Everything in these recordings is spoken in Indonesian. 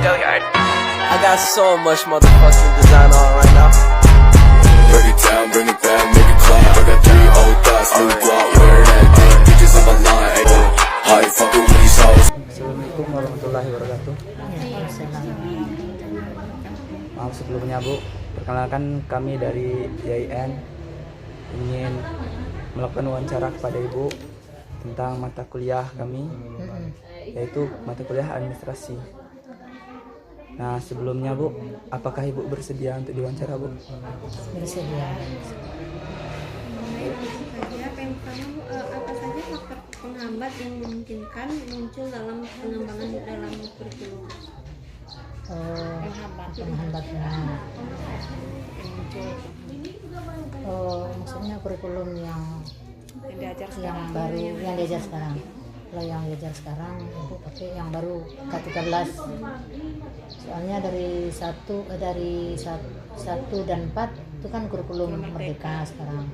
I got so much motherfucking design on right now. Break it down, bring it back, make it clap. I got 3 old thoughts, new block, where that thing. Bitches on my line, ayy. How you fucking with these hoes? Assalamualaikum warahmatullahi wabarakatuh. Maaf sebelumnya Bu, perkenalkan kami dari YIN ingin melakukan wawancara kepada Ibu tentang mata kuliah kami, yaitu mata kuliah administrasi. Nah sebelumnya Bu, apakah Ibu bersedia untuk diwawancara Bu? Bersedia. Yang pertama, apa saja faktor penghambat yang memungkinkan muncul dalam pengembangan dalam kurikulum? Penghambatnya muncul. Maksudnya kurikulum yang baru yang diajar sekarang. Kalau yang diajar sekarang itu pakai yang baru K13. Soalnya dari 1 dan 4 itu kan kurikulum merdeka sekarang.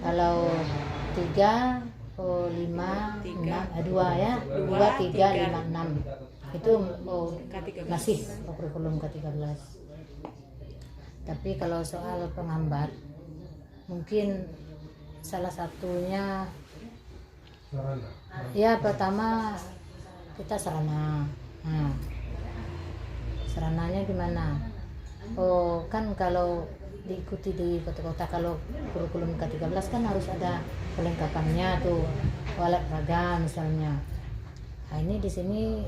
Kalau 3, 5, 6, 2 ya, 2, 3, 5, 6 itu masih kurikulum K13. Tapi kalau soal penghambat, mungkin salah satunya ya pertama kita sarana. Nah, sarananya gimana? Kan kalau diikuti di kota-kota, kalau kurikulum K13 kan harus ada perlengkapannya tuh, alat peraga misalnya. Nah ini di sini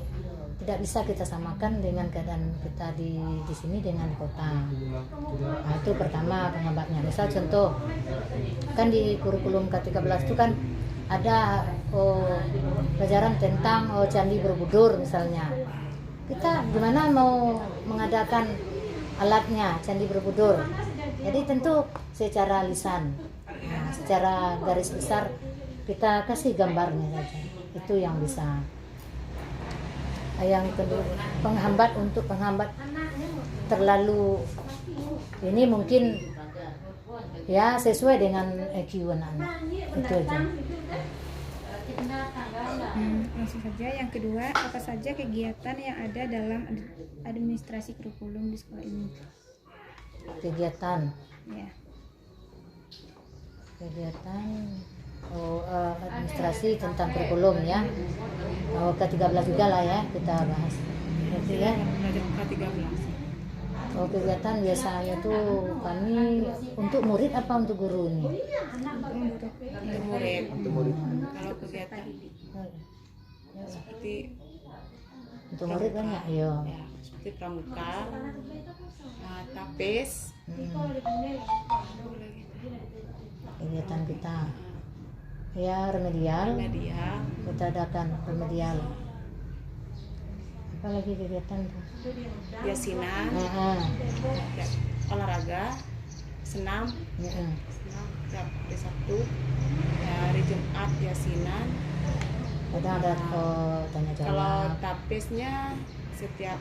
tidak bisa kita samakan dengan keadaan kita di sini dengan di kota. Nah itu pertama penghambatnya. Misal contoh, kan di kurikulum K13 itu kan ada pelajaran tentang Candi Borobudur misalnya. Kita gimana mau mengadakan alatnya Candi Borobudur? Jadi tentu secara lisan, nah, secara garis besar kita kasih gambarnya saja. Itu yang bisa. Yang kedua, penghambat terlalu ini mungkin ya sesuai dengan IQ anak-anak. Itu aja. Langsung saja. Yang kedua, apa saja kegiatan yang ada dalam administrasi kurikulum di sekolah ini? Kegiatan Ya. Administrasi tentang kurikulum ya. K13 juga lah ya kita bahas. Berarti ya. Kegiatan biasanya tuh kami untuk murid apa untuk guru ini? Untuk murid. Kalau kegiatan seperti Untuk murid banyak ya. seperti pramuka, tapis, Kegiatan kita ya remedial. media, Kita adakan remedial. Apa lagi kegiatan tuh? yasinan, olahraga, senam tiap hari Sabtu, hari Jumat yasinan. Kadang ada tanya Kalau jawab. tapisnya setiap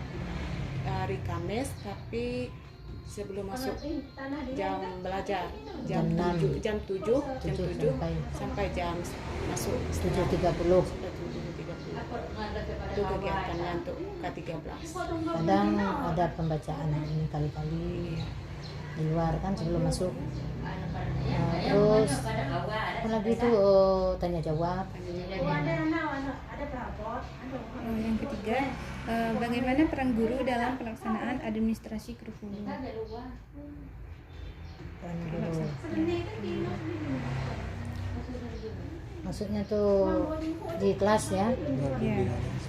hari Kamis, tapi sebelum masuk jam belajar jam 7 sampai jam masuk 7.30. itu kegiatannya untuk K13. Kadang ada pembacaan ini kali-kali di luar kan sebelum masuk. Terus apa lagi itu tanya jawab. Yang ketiga, bagaimana peran guru dalam pelaksanaan administrasi kurikulum? Peran guru. Maksudnya tuh di kelas ya?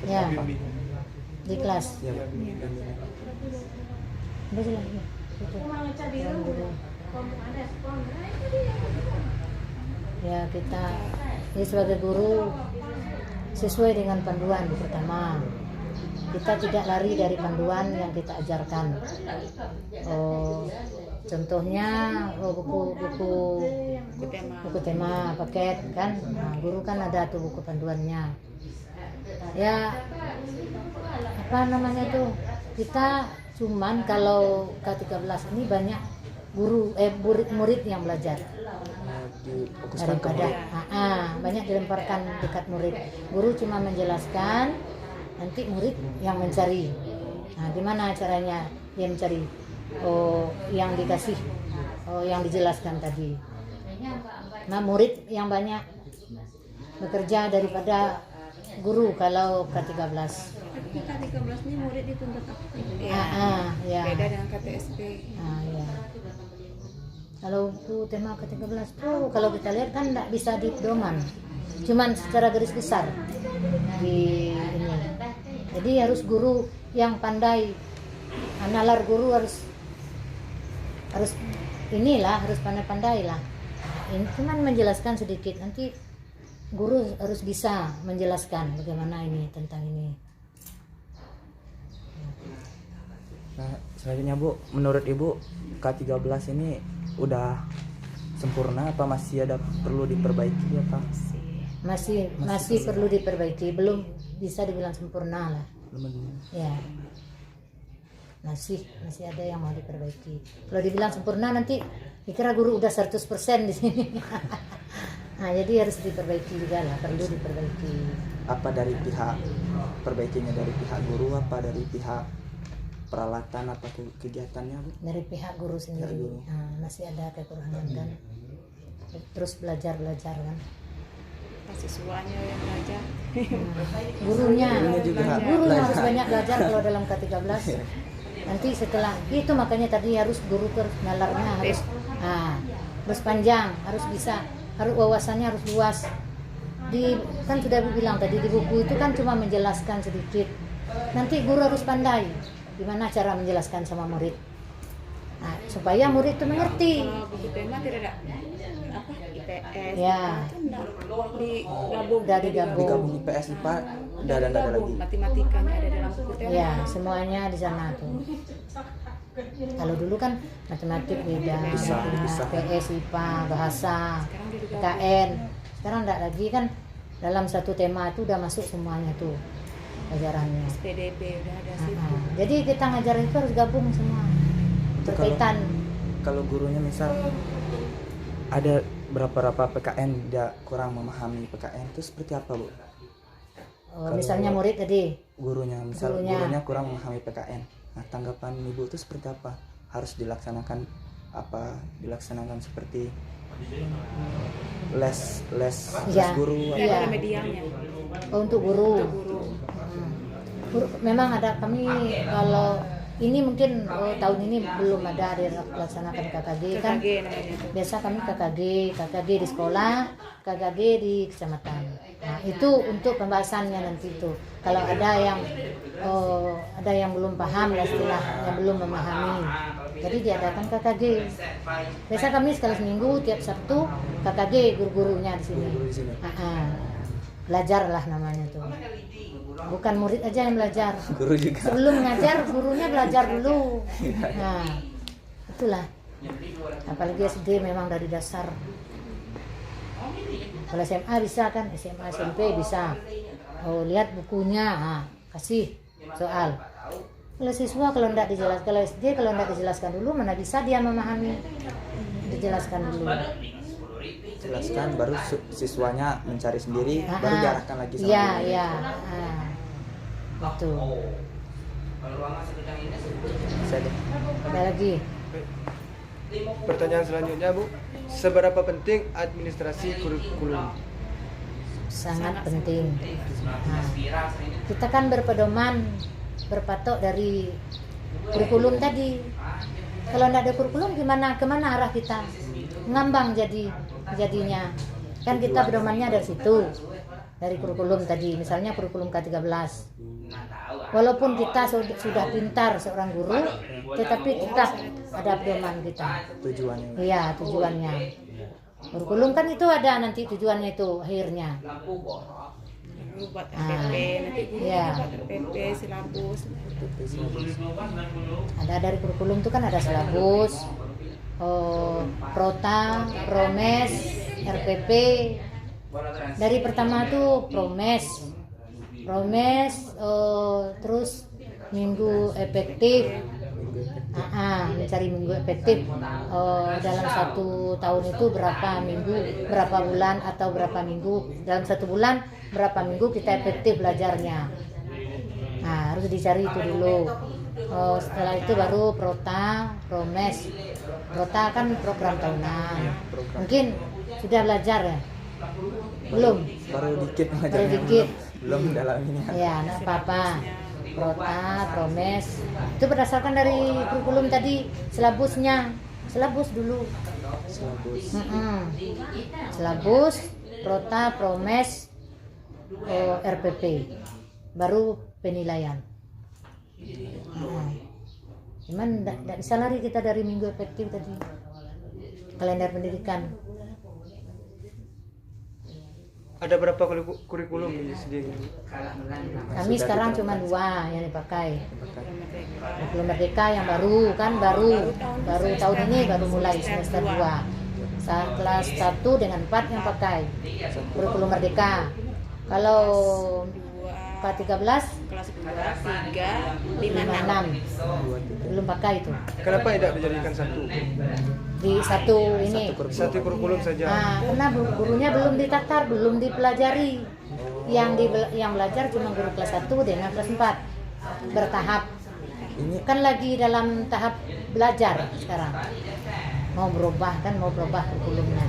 Ya. Di kelas. Baca lagi. Peran guru. Ya kita sebagai guru sesuai dengan panduan. Pertama, kita tidak lari dari panduan yang kita ajarkan. Contohnya buku tema paket kan. Nah, guru kan ada tuh buku panduannya. Ya apa namanya tuh, kita cuman kalau K13 ini banyak murid yang belajar daripada banyak dilemparkan dekat murid. Guru cuma menjelaskan, nanti murid yang mencari. Nah, gimana caranya dia mencari yang dikasih, yang dijelaskan tadi. Nah, murid yang banyak bekerja daripada guru kalau K13. Tapi K13 ini murid dituntut aktif. Ya. Beda dengan KTSP. Ya. Kalau itu tema K13 tuh kalau kita lihat kan nggak bisa di pedoman, cuman secara garis besar di ini. Jadi harus guru yang pandai, nalar guru harus harus pandai-pandai lah. Ini cuman menjelaskan sedikit, nanti guru harus bisa menjelaskan bagaimana ini tentang ini. Nah, selanjutnya Bu, menurut Ibu K13 ini udah sempurna apa masih ada perlu diperbaiki apa? Masih perlu diperbaiki, belum bisa dibilang sempurna lah. Ya. Masih ada yang mau diperbaiki. Kalau dibilang sempurna nanti dikira guru udah 100% di sini. Nah, jadi harus diperbaiki juga lah, perlu diperbaiki. Apa dari pihak perbaikinya dari pihak guru apa dari pihak peralatan apa kegiatannya Bu? Dari pihak guru sendiri. Guru. Nah, masih ada kekurangan kan. Terus belajar kan. Siswanya yang belajar. Gurunya juga guru belajar. harus banyak belajar kalau dalam K13. Nanti setelah itu makanya tadi harus guru nalarnya harus panjang, harus bisa, harus wawasannya harus luas. Kan sudah bilang tadi di buku itu kan cuma menjelaskan sedikit. Nanti guru harus pandai gimana cara menjelaskan sama murid. Nah, supaya murid itu mengerti. Kalau buku tema tidak ada IPS. Ya. Udah digabung. Digabung IPS IPA udah ada lagi. Matematikanya ada dalam buku tema. Ya, semuanya di sana tuh. Kalau dulu kan matematik beda, Bisa. PS, IPA, bahasa, KN. Sekarang enggak lagi kan dalam satu tema itu udah masuk semuanya tuh pelajarannya. PDP udah ada sih. Jadi kita ngajarin itu harus gabung semua. Berkaitan. Kalau gurunya misal ada berapa PKN dia kurang memahami PKN itu seperti apa Bu? Misalnya murid tadi Gurunya kurang memahami PKN. Nah, tanggapan Ibu itu seperti apa? Harus dilaksanakan seperti les guru Ada Iya. remedialnya. untuk guru. Memang ada kami kalau ini mungkin tahun ini belum ada dilaksanakan KKG kan. KKG namanya. Biasa kami KKG di sekolah, KKG di kecamatan. Nah, itu untuk pembahasannya nanti itu. Kalau ada yang belum paham lah istilah, yang belum memahami. Jadi diadakan KKG. Biasa kami sekali seminggu tiap Sabtu KKG guru-gurunya di sini. Belajar lah namanya tuh. Bukan murid aja yang belajar. Guru juga. Sebelum ngajar gurunya belajar dulu. Nah, itulah. Apalagi SD memang dari dasar. Kalau SMA bisa kan, SMA SMP bisa. Lihat bukunya, kasih soal. Kalau siswa kalau tidak dijelaskan, kalau SD kalau tidak dijelaskan dulu mana bisa dia memahami. Dijelaskan dulu. Jelaskan baru siswanya mencari sendiri baru diarahkan lagi sama Iya, guru. iya. Betul. Ada lagi. Pertanyaan selanjutnya Bu, seberapa penting administrasi kurikulum? Sangat penting. Nah, kita kan berpatok dari kurikulum tadi. Kalau tidak ada kurikulum kemana arah kita? Ngambang jadinya. Kan kita pedomannya dari situ, dari kurikulum tadi. Misalnya kurikulum K13. Walaupun kita sudah pintar seorang guru, tetapi tetap ada pedoman kita. Tujuannya. Iya, tujuannya. Kurikulum kan itu ada nanti tujuannya itu akhirnya. Guru buat RPP, nanti guru Iya. buat RPP, silabus. Ada dari kurikulum itu kan ada silabus, prota, promes, RPP. Dari pertama tuh promes, terus minggu efektif. Mencari minggu efektif. Dalam 1 tahun itu berapa minggu, berapa bulan atau berapa minggu. Dalam 1 bulan berapa minggu kita efektif belajarnya. Nah, harus dicari itu dulu. Oh, setelah itu baru Prota, Promes. Prota kan program tahunan. Mungkin sudah belajar ya? Belum. Baru dikit Baru ngajarnya, dikit. belum dalam ini. Ya, nggak apa-apa. Prota, Promes. Itu berdasarkan dari kurikulum tadi, silabusnya. Silabus dulu. Silabus. Silabus, Prota, Promes, RPP. Baru penilaian. Cuman tidak bisa lari kita dari minggu efektif tadi, kalender pendidikan. Ada berapa kurikulum ini sendiri? Kami sekarang cuma 2 yang dipakai. Kurikulum Merdeka yang baru tahun ini baru mulai semester 2. Kelas 1 dengan 4 yang pakai kurikulum Merdeka. Kalau K13 kelas 2, 3, 5, 6. 6 belum pakai itu. Kenapa tidak dijadikan satu? Di satu ini. Satu kurikulum saja. Nah, karena gurunya belum ditatar, belum dipelajari. Yang belajar cuma guru kelas 1 dengan kelas 4 bertahap. Ini Kan lagi dalam tahap belajar sekarang. Mau berubah kurikulumnya.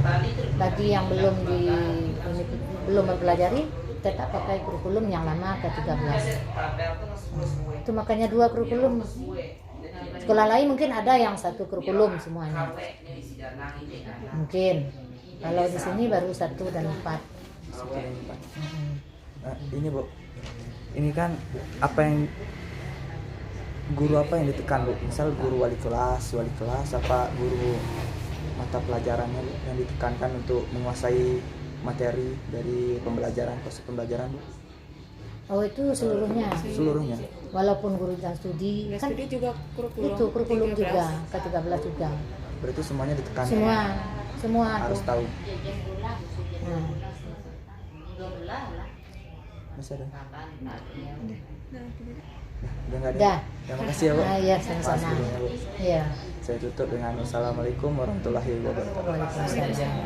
Bagi yang belum mempelajari, tetap pakai kurikulum yang lama ke-13. Itu makanya 2 kurikulum. Sekolah lain mungkin ada yang 1 kurikulum semuanya. Mungkin. Kalau di sini baru 1 dan 4. Nah, ini Bu, ini kan guru apa yang ditekan Bu? Misal guru wali kelas apa guru mata pelajarannya Bu, yang ditekankan untuk menguasai materi dari proses pembelajaran Bu? Oh, itu seluruhnya. Seluruhnya. Walaupun guru dan studi kan Studi juga kurikulum. itu kurikulum 13. juga, ke-13 juga. Berarti semuanya ditekan. Semua Harus tuh. tahu. Nah. Masih ada? Udah nggak ada? Dah. Terima kasih ya Bu. Iya, Atas sama-sama. ilmunya, Bu. Iya. Saya tutup dengan Assalamualaikum warahmatullahi wabarakatuh. Waalaikumsalam.